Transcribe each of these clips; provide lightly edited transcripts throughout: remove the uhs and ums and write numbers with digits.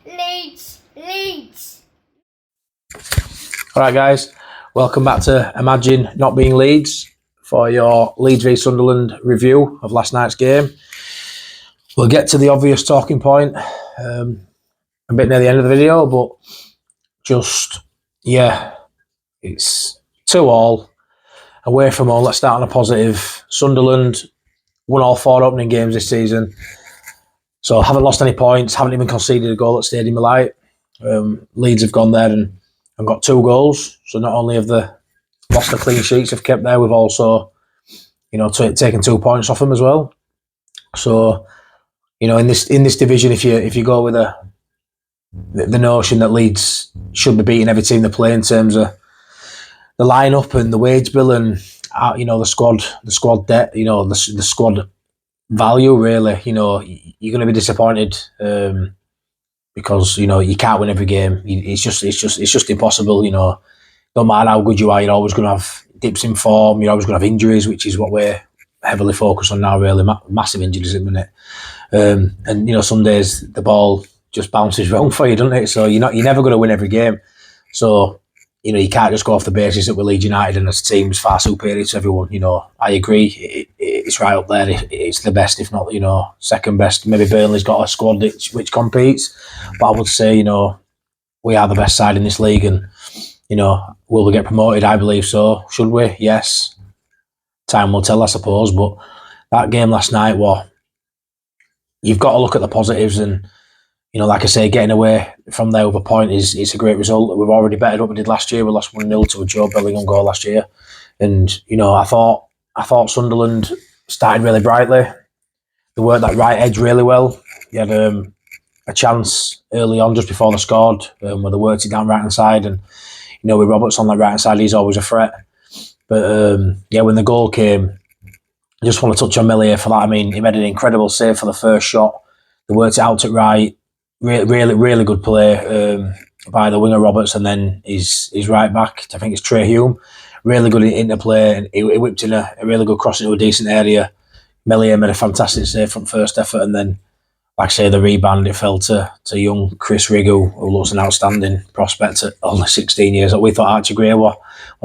Leeds. Alright guys, welcome back to Imagine Not Being Leeds for your Leeds v Sunderland review of last night's game. We'll get to the obvious talking point a bit near the end of the video, but it's 2-2 away from home. Let's start on a positive. Sunderland won all 4 opening games this season, so haven't lost any points, haven't even conceded a goal at Stadium of Light. Leeds have gone there and got 2 goals, so not only have they lost the clean sheets they've kept there, we've also taken 2 points off them as well. So in this division, if you go with the notion that Leeds should be beating every team they play in terms of the lineup and the wage bill and the squad debt, the squad value, really, you're going to be disappointed because you can't win every game. It's just impossible. No matter how good you are, you're always going to have dips in form. You're always going to have injuries, which is what we're heavily focused on now. Really, massive injuries at the minute, and some days the ball just bounces wrong for you, doesn't it? So you're never going to win every game. So you can't just go off the basis that we're Leeds United and this team's far superior to everyone. I agree, it's right up there. It's the best, if not second best. Maybe Burnley's got a squad which competes, but I would say we are the best side in this league, and will we get promoted? I believe so. Should we? Yes. Time will tell, I suppose. But that game last night, you've got to look at the positives, and like I say, getting away from there with a point is a great result. We've already bettered what we did last year. We lost 1-0 to a Joe Bellingham goal last year, and I thought Sunderland started really brightly. They worked that right edge really well. You had a chance early on just before they scored, where they worked it down right hand side, and with Roberts on that right hand side, he's always a threat. But when the goal came, I just want to touch on Meslier for that. I mean, he made an incredible save for the first shot. They worked it out at right. Really good play by the winger Roberts, and then his right back, I think it's Trey Hume, really good interplay, and he whipped in a really good cross into a decent area. Meslier made a fantastic save from first effort, and then, like I say, the rebound, it fell to young Chris Rigg, who looks an outstanding prospect at only 16 years. We thought Archie Gray were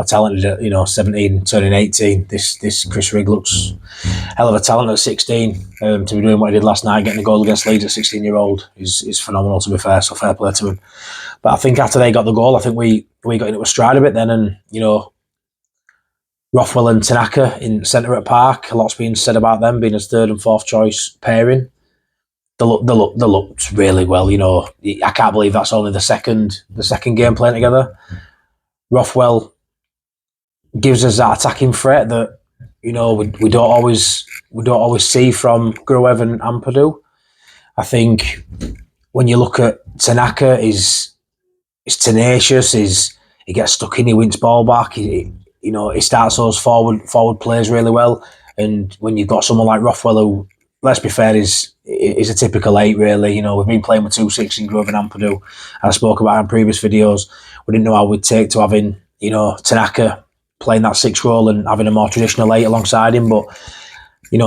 talented at 17, turning 18. This Chris Rigg looks hell of a talent at 16. To be doing what he did last night, getting a goal against Leeds at 16-year-old is phenomenal, to be fair. So fair play to him. But I think after they got the goal, I think we got into a stride a bit then, and Rothwell and Tanaka in centre at Park. A lot's been said about them being his 3rd and 4th choice pairing. They looked really well. I can't believe that's only the second game playing together. Rothwell gives us that attacking threat that we don't always see from Gruev and Ampadu. I think when you look at Tanaka, he's tenacious. He gets stuck in, he wins ball back. He starts those forward plays really well. And when you've got someone like Rothwell, who, let's be fair, is a typical 8, really. We've been playing with 2-6 in Gruev and Ampadu, and I spoke about it in previous videos. We didn't know how we'd take to having Tanaka playing that 6 role and having a more traditional 8 alongside him. But you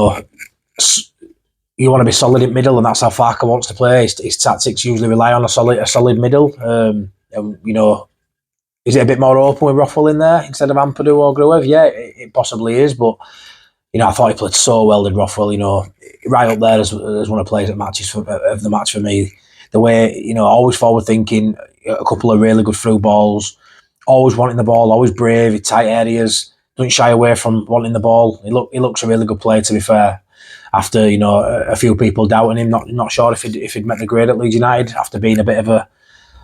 want to be solid in middle, and that's how Farke wants to play. His tactics usually rely on a solid middle. Is it a bit more open with Rothwell in there instead of Ampadu or Gruev? Yeah, it possibly is, but I thought he played so well, did Rothwell. Right up there as one of the players of the match for me. The way always forward thinking, a couple of really good through balls, always wanting the ball, always brave in tight areas, doesn't shy away from wanting the ball. He looks a really good player, to be fair. After a few people doubting him, not sure if he'd met the grade at Leeds United after being a bit of a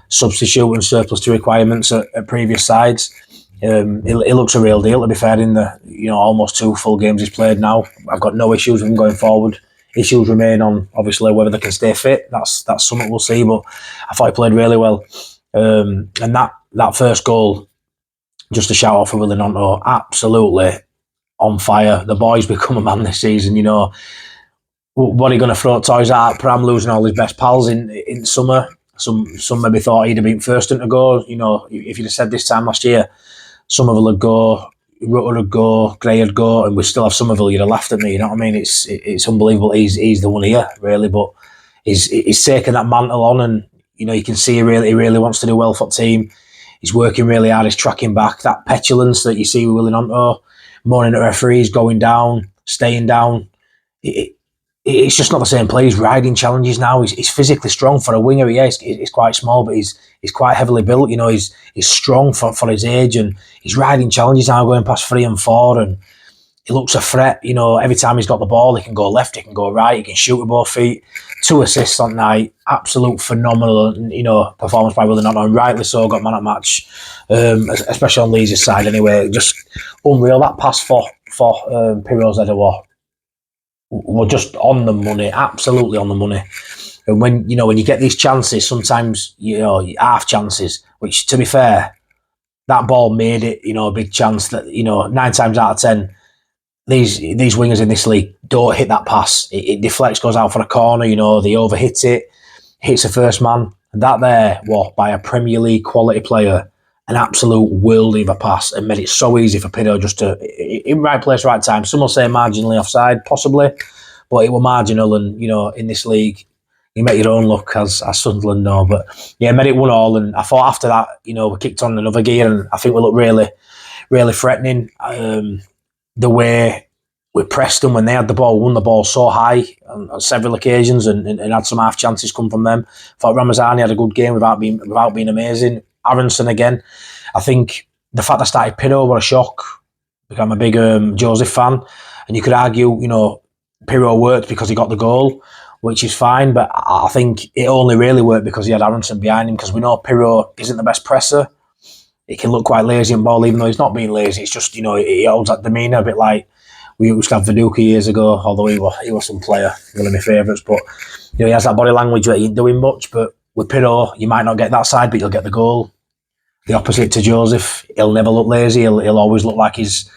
substitute and surplus to requirements at previous sides. He looks a real deal, to be fair, in the almost 2 full games he's played now. I've got no issues with him going forward. Issues remain on, obviously, whether they can stay fit. That's something we'll see, but I thought he played really well. And that first goal, just a shout out for Willie Gnonto, absolutely on fire. The boy's become a man this season. What are you going to throw toys at? Pram losing all his best pals in summer. Some maybe thought he'd have been first in to go. If you'd have said this time last year, Somerville would go, Rutter would go, Gray would go, and we still have Somerville, you'd have laughed at me. You know what I mean? It's unbelievable. He's the one here, really, but he's taken that mantle on, and You can see he really wants to do well for the team. He's working really hard. He's tracking back. That petulance that you see with Willie Gnonto, moaning at referees, going down, staying down. It's just not the same play. He's riding challenges now. He's physically strong for a winger. Yeah, he's quite small, but he's quite heavily built. He's strong for his age, and he's riding challenges now, going past 3 and 4, and he looks a threat. Every time he's got the ball, he can go left, he can go right, he can shoot with both feet. 2 assists on night, absolute phenomenal, performance by Willie Gnonto, and rightly so, got man at match, especially on Leeds' side anyway. Just unreal. That pass for Piro's header were just on the money, absolutely on the money. And when you get these chances, sometimes half chances, which to be fair, that ball made it a big chance that 9 times out of 10. These wingers in this league don't hit that pass. It deflects, goes out for a corner, they overhit it, hits the first man. And that there was, by a Premier League quality player, an absolute worldie of a pass, and made it so easy for Piro just to, in right place, right time. Some will say marginally offside, possibly, but it was marginal. And, in this league, you make your own luck, as Sunderland know. But, yeah, made it 1-1. And I thought after that, we kicked on another gear, and I think we looked really, really threatening. The way we pressed them when they had the ball, won the ball so high on several occasions, and had some half chances come from them. I thought Ramazani had a good game without being amazing. Aronson again. I think the fact I started Piro was a shock, because I'm a big Joseph fan, and you could argue, Piro worked because he got the goal, which is fine, but I think it only really worked because he had Aronson behind him, because we know Piro isn't the best presser. He can look quite lazy on ball, even though he's not being lazy. It's just, he holds that demeanour a bit like we used to have Viduka years ago, although he was some player, one of my favourites. But, he has that body language that he ain't doing much. But with Piro, you might not get that side, but you'll get the goal. The opposite to Joseph, he'll never look lazy. He'll always look like he's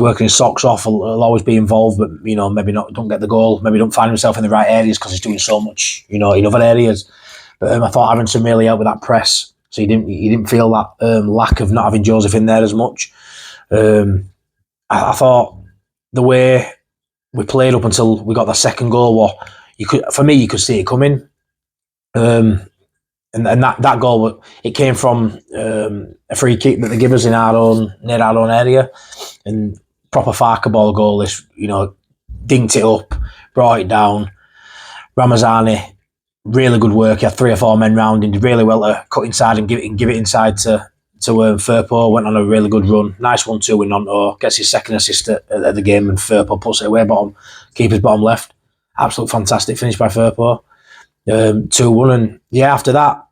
working his socks off. He'll always be involved, but, maybe don't get the goal. Maybe don't find himself in the right areas because he's doing so much, in other areas. But I thought Aronson really helped with that press. So you didn't feel that lack of not having Joseph in there as much. I thought the way we played up until we got the second goal, you could see it coming. And that goal, it came from a free kick that they give us near our own area, and proper Farker ball goal. This dinked it up, brought it down. Ramazani. Really good work. He had 3 or 4 men round him. Did really well to cut inside and give it inside to Firpo. Went on a really good run. Nice 1-2 with Gnonto. Gets his second assist at the game, and Firpo puts it away keeper's bottom left. Absolute fantastic finish by Firpo. 2-1, and yeah, after that,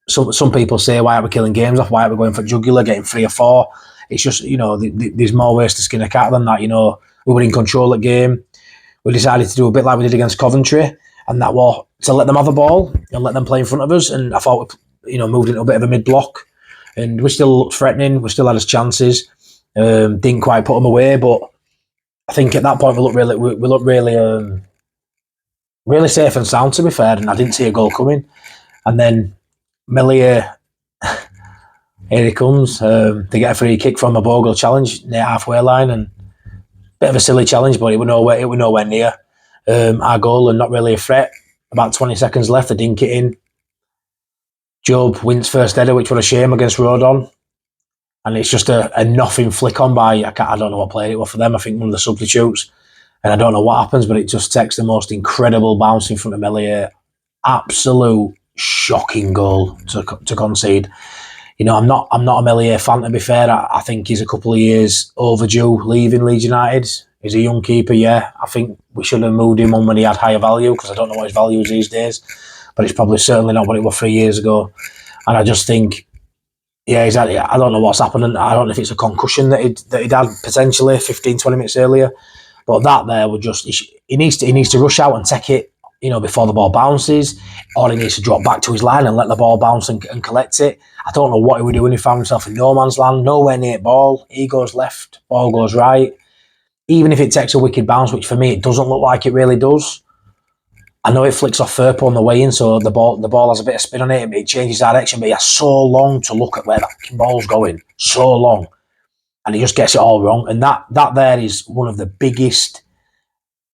some people say, why aren't we killing games off? Why aren't we going for jugular, getting 3 or 4? It's just there's more ways to skin a cat than that. We were in control of the game. We decided to do a bit like we did against Coventry. And that was to let them have the ball and let them play in front of us. And I thought we, moved into a bit of a mid-block, and we still looked threatening. We still had us chances. Didn't quite put them away, but I think at that point we looked really safe and sound, to be fair. And I didn't see a goal coming. And then Meslier, here he comes. They get a free kick from a Bogle challenge near halfway line, and bit of a silly challenge, but it was nowhere near our goal, and not really a threat. About 20 seconds left, they dink it in. Job wins first header, which was a shame against Rodon, and it's just a nothing flick on by I don't know what player it was for them. I think one of the substitutes, and I don't know what happens, but it just takes the most incredible bounce in front of Meslier. Absolute shocking goal to concede. I'm not a Meslier fan, to be fair. I think he's a couple of years overdue leaving Leeds United. He's a young keeper, yeah. I think we should have moved him on when he had higher value, because I don't know what his value is these days. But it's probably certainly not what it was 3 years ago. And I just think, yeah, exactly. I don't know what's happening. I don't know if it's a concussion that he'd had potentially 15, 20 minutes earlier. But that there would just, he needs to rush out and take it, before the ball bounces, or he needs to drop back to his line and let the ball bounce and collect it. I don't know what he would do when he found himself in no man's land, nowhere near ball. He goes left, ball goes right. Even if it takes a wicked bounce, which for me it doesn't look like it really does. I know it flicks off Firpo on the way in, so the ball has a bit of spin on it. It changes direction, but he has so long to look at where that ball's going. So long. And he just gets it all wrong. And that there is one of the biggest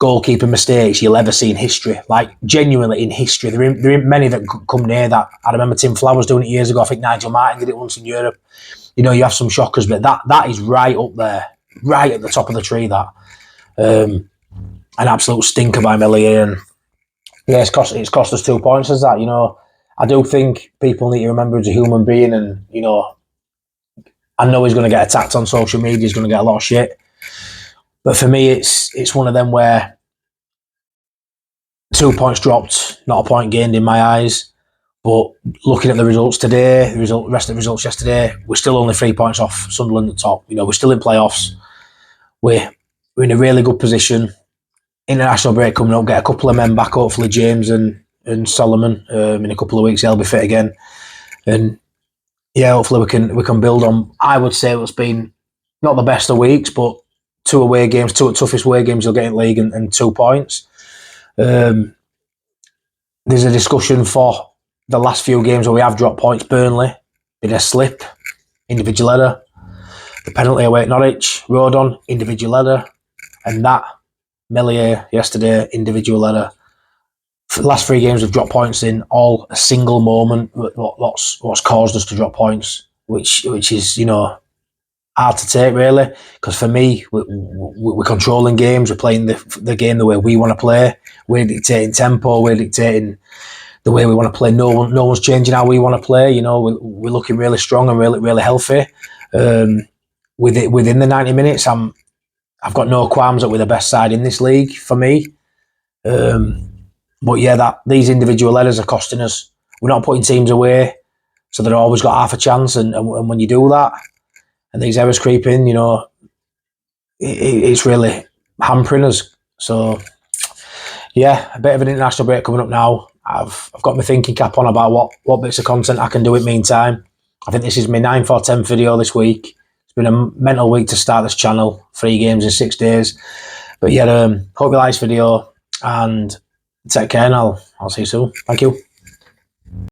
goalkeeping mistakes you'll ever see in history. Like, genuinely in history. There ain't many that come near that. I remember Tim Flowers doing it years ago. I think Nigel Martin did it once in Europe. You know, you have some shockers, but that is right up there, right at the top of the tree, that. An absolute stinker by Meslier. And yeah, it's cost us 2 points as that, you know. I do think people need to remember he's a human being, and, you know, I know he's going to get attacked on social media, he's going to get a lot of shit. But for me, it's one of them where 2 points dropped, not a point gained in my eyes. But looking at the results today, rest of the results yesterday, we're still only 3 points off Sunderland at the top. You know, we're still in playoffs. We're in a really good position. International break coming up, get a couple of men back, hopefully James and Solomon. In a couple of weeks, they'll be fit again. And yeah, hopefully we can build on. I would say it's been not the best of weeks, but 2 away games, 2 toughest away games you'll get in league, and 2 points. There's a discussion for the last few games where we have dropped points. Burnley, bit of slip, individual header. The penalty away at Norwich, Rodon, individual header. And that, Meslier yesterday, individual header. For the last 3 games we've dropped points in, all a single moment what's caused us to drop points, which is, you know, hard to take, really, because for me, we're controlling games, we're playing the game the way we want to play, we're dictating tempo, we're dictating the way we want to play. No one's changing how we want to play. You know, we're looking really strong and really healthy. Within the 90 minutes, I've got no qualms that we're the best side in this league for me. But yeah, these individual errors are costing us. We're not putting teams away, so they've always got half a chance. And when you do that, and these errors creep in, you know, it's really hampering us. So yeah, a bit of an international break coming up now. I've got my thinking cap on about what bits of content I can do in the meantime. I think this is my 9th or 10th video this week. It's been a mental week to start this channel. 3 games in 6 days. But yeah, hope you like this video, and take care, and I'll see you soon. Thank you.